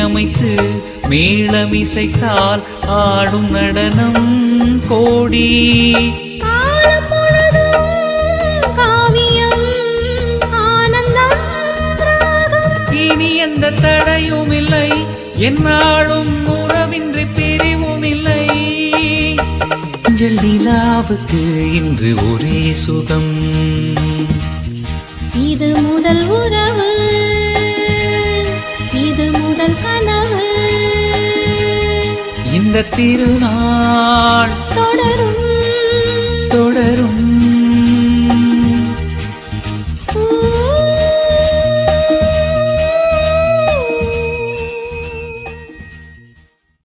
அமைத்து மேளமிசைத்தால் ஆடும் நடனம் கோடி. இனி எந்த தடையும் இல்லை, என்னாலும் உறவின்றி பிரிவும் இல்லை. நிலாவுக்கு இன்று ஒரே சுகம். இது முதல் உறவு, இது முதல் கனவு. இந்த திருநாள் தொடரும்.